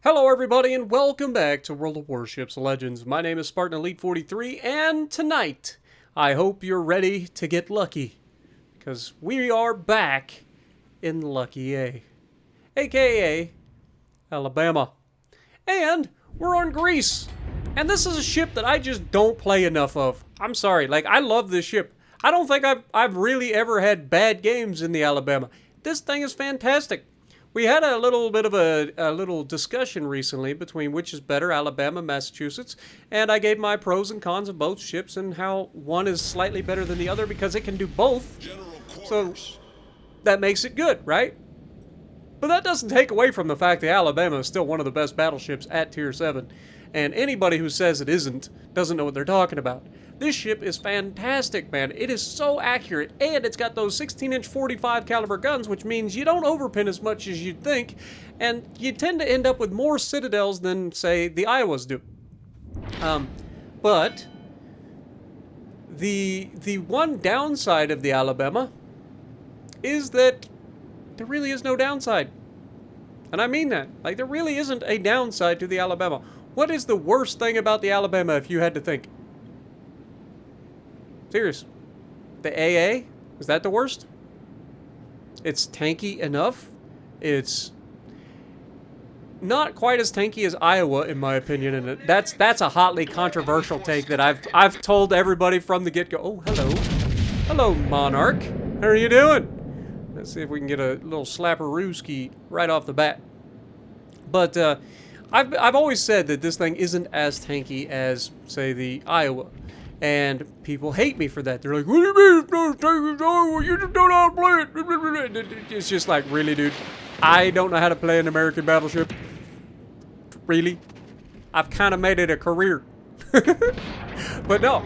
Hello everybody and welcome back to World of Warships Legends. My name is Spartan Elite 43 and tonight I hope you're ready to get lucky. Because we are back in Lucky A. AKA Alabama. And we're on Greece. And this is a ship that I just don't play enough of. I'm sorry, I love this ship. I don't think I've really ever had bad games in the Alabama. This thing is fantastic. We had a little bit of a little discussion recently between which is better, Alabama, Massachusetts, and I gave my pros and cons of both ships and how one is slightly better than the other because it can do both. So that makes it good, right? But that doesn't take away from the fact that Alabama is still one of the best battleships at Tier 7. And anybody who says it isn't doesn't know what they're talking about. This ship is fantastic, man. It is so accurate, and it's got those 16-inch 45 caliber guns, which means you don't overpin as much as you'd think, and you tend to end up with more citadels than, say, the Iowas do. But the one downside of the Alabama is that there really is no downside. And I mean that. There really isn't a downside to the Alabama. What is the worst thing about the Alabama if you had to think? Serious. The AA? Is that the worst? It's tanky enough. It's not quite as tanky as Iowa, in my opinion, and that's a hotly controversial take that I've told everybody from the get-go. Oh, hello. Hello, Monarch. How are you doing? Let's see if we can get a little slapperooski right off the bat. But I've always said that this thing isn't as tanky as, say, the Iowa. And people hate me for that. They're like, what do you mean it's not as tanky as Iowa? You just don't know how to play it. It's just like, really, dude? I don't know how to play an American battleship. Really? I've kind of made it a career. But no.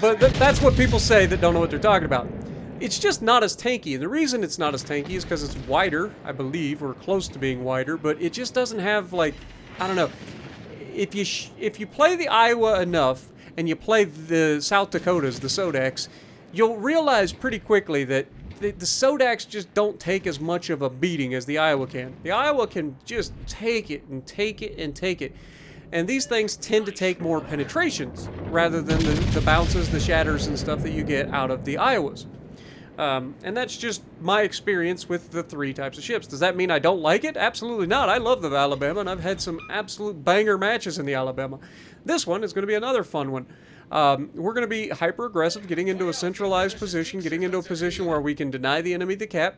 But that's what people say that don't know what they're talking about. It's just not as tanky. And the reason it's not as tanky is because it's wider, I believe, or close to being wider. But it just doesn't have, I don't know. If you play the Iowa enough, and you play the South Dakotas, the Sodaks, you'll realize pretty quickly that the Sodaks just don't take as much of a beating as the Iowa can. The Iowa can just take it and take it and take it. And these things tend to take more penetrations rather than the bounces, the shatters, and stuff that you get out of the Iowas. And that's just my experience with the three types of ships. Does that mean I don't like it? Absolutely not. I love the Alabama, and I've had some absolute banger matches in the Alabama. This one is going to be another fun one. We're going to be hyper-aggressive, getting into a centralized position, getting into a position where we can deny the enemy the cap,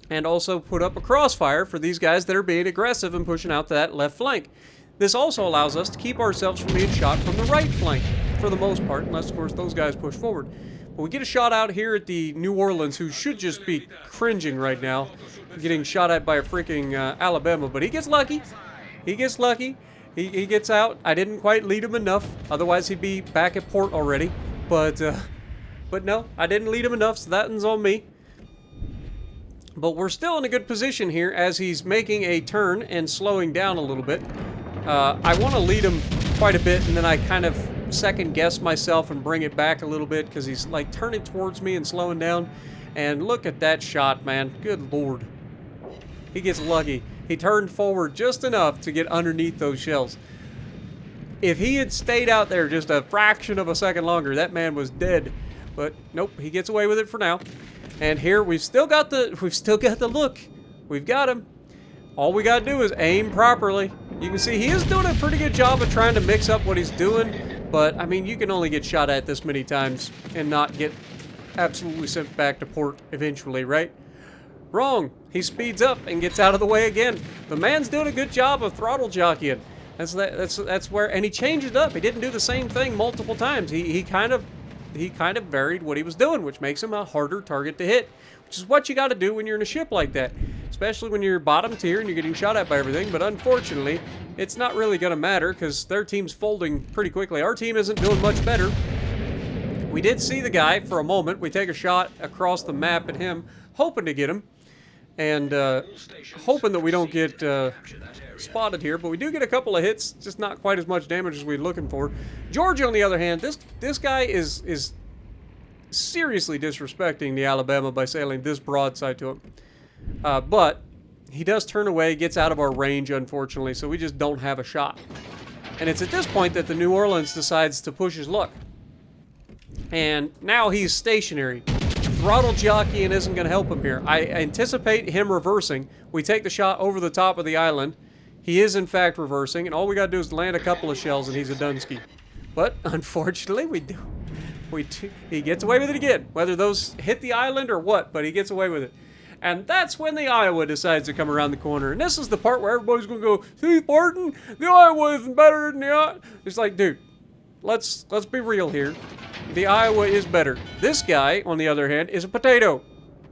and also put up a crossfire for these guys that are being aggressive and pushing out that left flank. This also allows us to keep ourselves from being shot from the right flank, for the most part, unless, of course, those guys push forward. But we get a shot out here at the New Orleans, who should just be cringing right now, getting shot at by a freaking Alabama. But he gets lucky. He gets lucky. He gets out. I didn't quite lead him enough. Otherwise, he'd be back at port already. But no, I didn't lead him enough, so that one's on me. But we're still in a good position here as he's making a turn and slowing down a little bit. I want to lead him quite a bit, and then I kind of second guess myself and bring it back a little bit because he's turning towards me and slowing down. And look at that shot, man. Good lord. He gets lucky. He turned forward just enough to get underneath those shells. If he had stayed out there just a fraction of a second longer, that man was dead. But nope, he gets away with it for now. And here we've still got the look. We've got him. All we gotta do is aim properly. You can see he is doing a pretty good job of trying to mix up what he's doing. But, I mean, you can only get shot at this many times and not get absolutely sent back to port eventually, right? Wrong. He speeds up and gets out of the way again. The man's doing a good job of throttle jockeying. That's where, and he changed it up. He didn't do the same thing multiple times. He kind of varied what he was doing, which makes him a harder target to hit, which is what you got to do when you're in a ship like that, especially when you're bottom tier and you're getting shot at by everything. But unfortunately, it's not really going to matter because their team's folding pretty quickly. Our team isn't doing much better. We did see the guy for a moment. We take a shot across the map at him, hoping to get him, and hoping that we don't get spotted here. But we do get a couple of hits, just not quite as much damage as we're looking for. Georgia, on the other hand, this guy is seriously disrespecting the Alabama by sailing this broadside to him. But he does turn away, gets out of our range, unfortunately, so we just don't have a shot. And it's at this point that the New Orleans decides to push his luck. And now he's stationary. Throttle jockeying isn't going to help him here. I anticipate him reversing. We take the shot over the top of the island. He is, in fact, reversing, and all we got to do is land a couple of shells, and he's a Dunsky. But, unfortunately, he gets away with it again. Whether those hit the island or what, but he gets away with it. And that's when the Iowa decides to come around the corner. And this is the part where everybody's going to go, see, Spartan, the Iowa isn't better than the Iowa. It's like, dude, let's be real here. The Iowa is better. This guy, on the other hand, is a potato.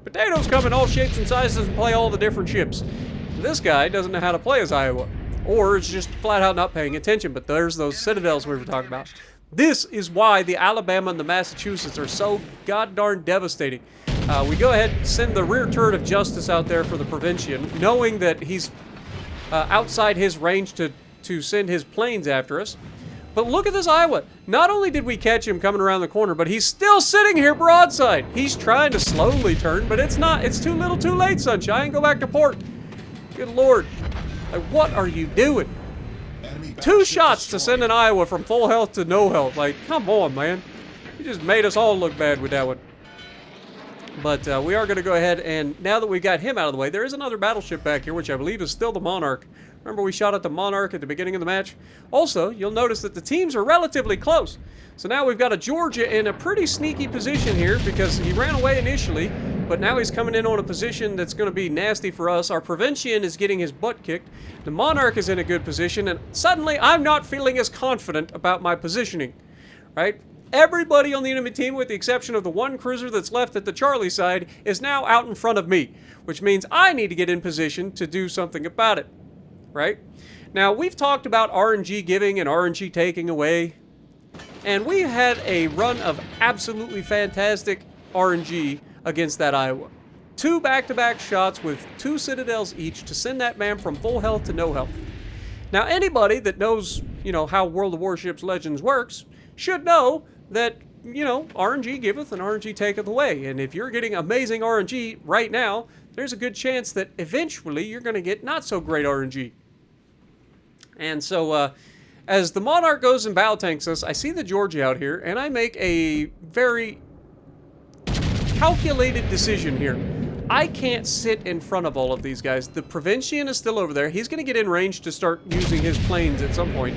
Potatoes come in all shapes and sizes and play all the different ships. This guy doesn't know how to play as Iowa. Or is just flat out not paying attention. But there's those citadels we were talking about. This is why the Alabama and the Massachusetts are so god-darn devastating. We go ahead and send the rear turret of Justice out there for the Provincian, knowing that he's outside his range to send his planes after us. But look at this Iowa. Not only did we catch him coming around the corner, but he's still sitting here broadside. He's trying to slowly turn, but it's not. It's too little too late, sunshine. Go back to port. Good Lord. Like, what are you doing? 2 shots to send an Iowa from full health to no health. Like, come on, man. You just made us all look bad with that one. But we are going to go ahead, and now that we got him out of the way, there is another battleship back here, which I believe is still the Monarch. Remember we shot at the Monarch at the beginning of the match? Also, you'll notice that the teams are relatively close. So now we've got a Georgia in a pretty sneaky position here because he ran away initially, but now he's coming in on a position that's going to be nasty for us. Our Provincian is getting his butt kicked. The Monarch is in a good position, and suddenly I'm not feeling as confident about my positioning, right? Everybody on the enemy team, with the exception of the one cruiser that's left at the Charlie side, is now out in front of me, which means I need to get in position to do something about it, right? Now, we've talked about RNG giving and RNG taking away, and we had a run of absolutely fantastic RNG against that Iowa. 2 back-to-back shots with 2 citadels each to send that man from full health to no health. Now, anybody that knows, how World of Warships Legends works should know that, RNG giveth and RNG taketh away. And if you're getting amazing RNG right now, there's a good chance that eventually you're going to get not so great RNG. And so, as the Monarch goes and battle tanks us, I see the Georgia out here, and I make a very calculated decision here. I can't sit in front of all of these guys. The Provincian is still over there. He's going to get in range to start using his planes at some point.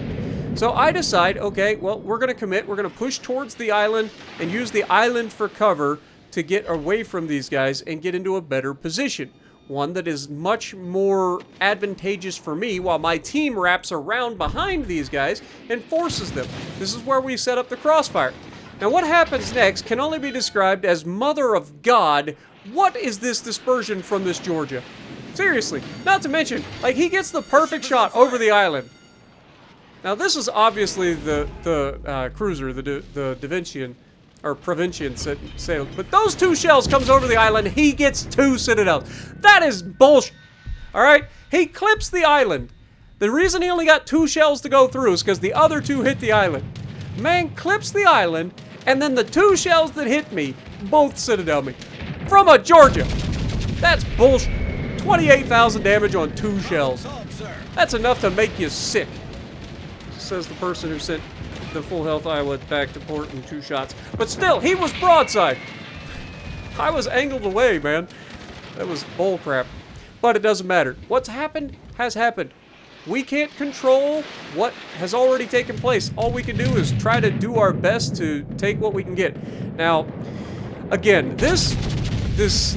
So I decide, okay, well, we're going to commit. We're going to push towards the island and use the island for cover to get away from these guys and get into a better position. One that is much more advantageous for me while my team wraps around behind these guys and forces them. This is where we set up the crossfire. Now, what happens next can only be described as Mother of God. What is this dispersion from this Georgia? Seriously, not to mention, he gets the perfect shot over the island. Now, this is obviously the cruiser, the Davincian, or Provincian sailed. But those 2 shells comes over the island, he gets 2 citadels. That is bullshit. Alright? He clips the island. The reason he only got 2 shells to go through is because the other 2 hit the island. Man clips the island, and then the 2 shells that hit me, both citadel me. From a Georgia. That's bullshit. 28,000 damage on 2 shells. That's enough to make you sick. Says the person who sent the full health Iowa back to port in 2 shots. But still, he was broadside. I was angled away, man. That was bull crap. But it doesn't matter. What's happened has happened. We can't control what has already taken place. All we can do is try to do our best to take what we can get. Now, again, this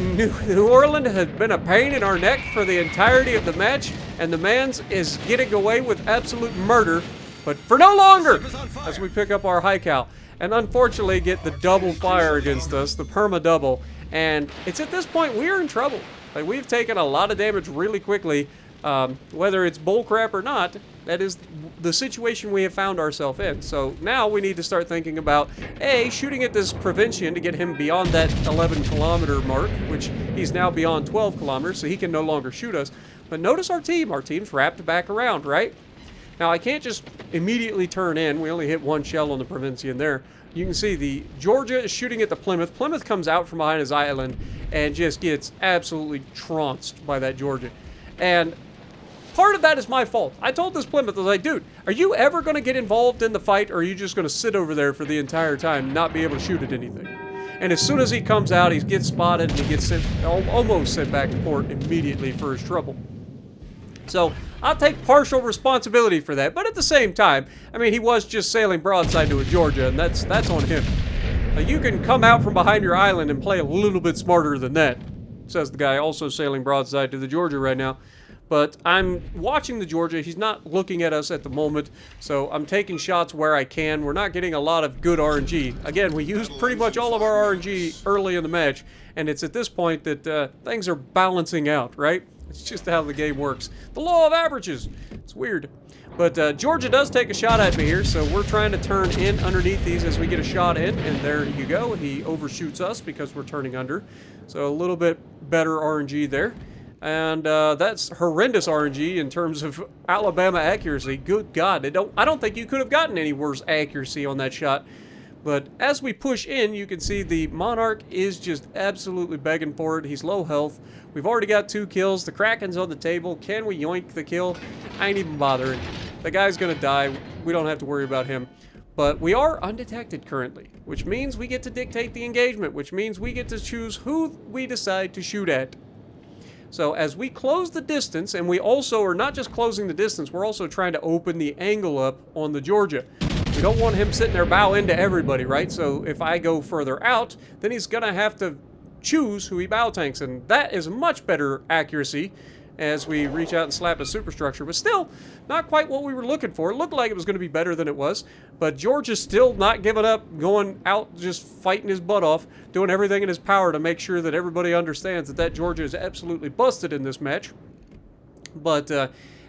New Orleans has been a pain in our neck for the entirety of the match, and the man's is getting away with absolute murder, but for no longer, as we pick up our high cal, and unfortunately get the double fire against us, the perma double, and it's at this point we're in trouble. We've taken a lot of damage really quickly, whether it's bullcrap or not. That is the situation we have found ourselves in. So now we need to start thinking about, A, shooting at this Provincian to get him beyond that 11-kilometer mark, which he's now beyond 12 kilometers, so he can no longer shoot us. But notice our team. Our team's wrapped back around, right? Now, I can't just immediately turn in. We only hit 1 shell on the Provincian there. You can see the Georgia is shooting at the Plymouth. Plymouth comes out from behind his island and just gets absolutely trounced by that Georgia. And part of that is my fault. I told this Plymouth, I was like, dude, are you ever going to get involved in the fight, or are you just going to sit over there for the entire time and not be able to shoot at anything? And as soon as he comes out, he gets spotted and he gets almost sent back to port immediately for his trouble. So I'll take partial responsibility for that, but at the same time, I mean, he was just sailing broadside to a Georgia, and that's on him. You can come out from behind your island and play a little bit smarter than that, says the guy also sailing broadside to the Georgia right now. But I'm watching the Georgia. He's not looking at us at the moment, so I'm taking shots where I can. We're not getting a lot of good RNG. Again, we used pretty much all of our RNG early in the match, and it's at this point that things are balancing out, right? It's just how the game works. The law of averages. It's weird. But Georgia does take a shot at me here, so we're trying to turn in underneath these as we get a shot in, and there you go. He overshoots us because we're turning under. So a little bit better RNG there. And that's horrendous RNG in terms of Alabama accuracy. Good God, I don't think you could have gotten any worse accuracy on that shot. But as we push in, you can see the Monarch is just absolutely begging for it. He's low health. We've already got 2 kills. The Kraken's on the table. Can we yoink the kill? I ain't even bothering. The guy's going to die. We don't have to worry about him. But we are undetected currently, which means we get to dictate the engagement, which means we get to choose who we decide to shoot at. So as we close the distance, and we also are not just closing the distance, we're also trying to open the angle up on the Georgia. We don't want him sitting there bow into everybody, right? So if I go further out, then he's going to have to choose who he bow tanks, and that is much better accuracy as we reach out and slap a superstructure, but still not quite what we were looking for. It looked like it was going to be better than it was, but George is still not giving up, going out just fighting his butt off, doing everything in his power to make sure that everybody understands that Georgia is absolutely busted in this match. But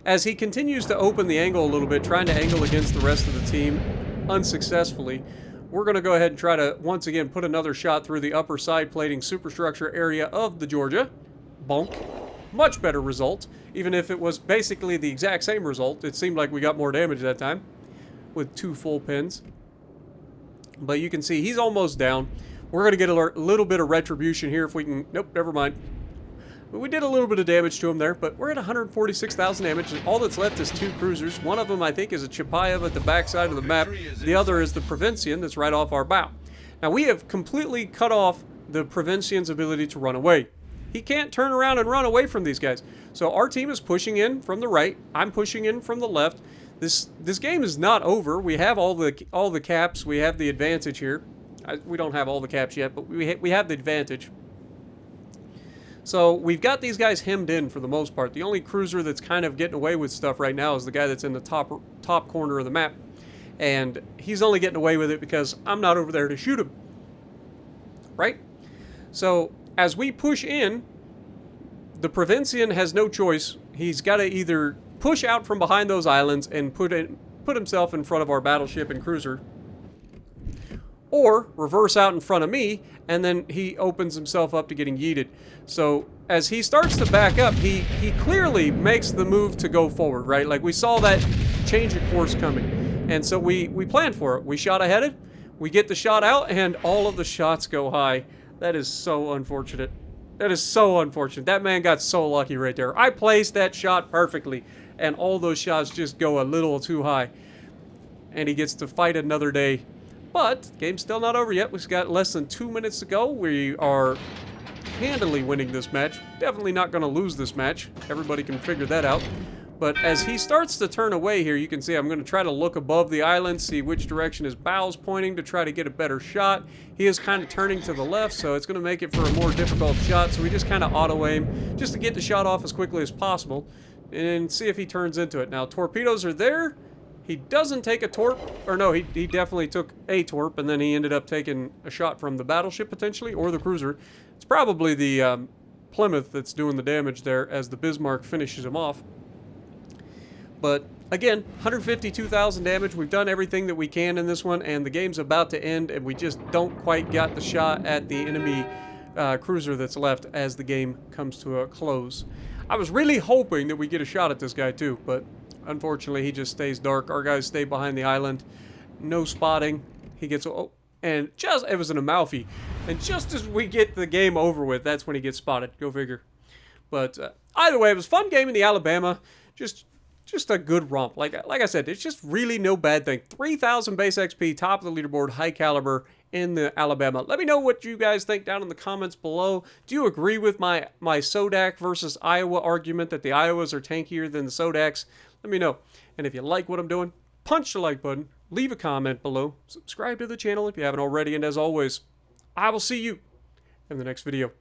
as he continues to open the angle a little bit, trying to angle against the rest of the team unsuccessfully, we're going to go ahead and try to once again put another shot through the upper side plating superstructure area of the Georgia. Bonk. Much better result. Even if it was basically the exact same result, it seemed like we got more damage that time with 2 full pins. But you can see he's almost down. We're going to get a little bit of retribution here if we can. Nope, never mind. But we did a little bit of damage to him there, but we're at 146,000 damage. And all that's left is 2 cruisers. One of them, I think, is a Chapayev at the back side of the map. The other is the Provincian that's right off our bow. Now, we have completely cut off the Provincian's ability to run away. He can't turn around and run away from these guys. So our team is pushing in from the right. I'm pushing in from the left. This game is not over. We have all the caps. We have the advantage here. We don't have all the caps yet, but we have the advantage. So we've got these guys hemmed in for the most part. The only cruiser that's kind of getting away with stuff right now is the guy that's in the top corner of the map. And he's only getting away with it because I'm not over there to shoot him. Right? So as we push in, the Provincian has no choice. He's got to either push out from behind those islands and put himself in front of our battleship and cruiser, or reverse out in front of me, and then he opens himself up to getting yeeted. So as he starts to back up, he clearly makes the move to go forward, right? Like we saw that change of course coming. And so we planned for it. We shot ahead it, we get the shot out, and all of the shots go high. That is so unfortunate. That is so unfortunate. That man got so lucky right there. I placed that shot perfectly, and all those shots just go a little too high. And he gets to fight another day. But, game's still not over yet. We've got less than 2 minutes to go. We are handily winning this match. Definitely not going to lose this match. Everybody can figure that out. But as he starts to turn away here, you can see I'm going to try to look above the island, see which direction his bow's pointing to try to get a better shot. He is kind of turning to the left, so it's going to make it for a more difficult shot. So we just kind of auto-aim just to get the shot off as quickly as possible and see if he turns into it. Now, torpedoes are there. He doesn't take a torp, or no, he definitely took a torp, and then he ended up taking a shot from the battleship potentially, or the cruiser. It's probably the Plymouth that's doing the damage there as the Bismarck finishes him off. But again, 152,000 damage. We've done everything that we can in this one, and the game's about to end, and we just don't quite got the shot at the enemy cruiser that's left as the game comes to a close. I was really hoping that we get a shot at this guy too, but unfortunately he just stays dark. Our guys stay behind the island. No spotting. He gets... Oh, and just... It was an Amalfi. And just as we get the game over with, that's when he gets spotted. Go figure. But either way, it was fun game in the Alabama. Just a good romp. Like I said, it's just really no bad thing. 3,000 base XP, top of the leaderboard, high caliber in the Alabama. Let me know what you guys think down in the comments below. Do you agree with my Sodak versus Iowa argument that the Iowas are tankier than the Sodaks? Let me know. And if you like what I'm doing, punch the like button, leave a comment below, subscribe to the channel if you haven't already, and as always, I will see you in the next video.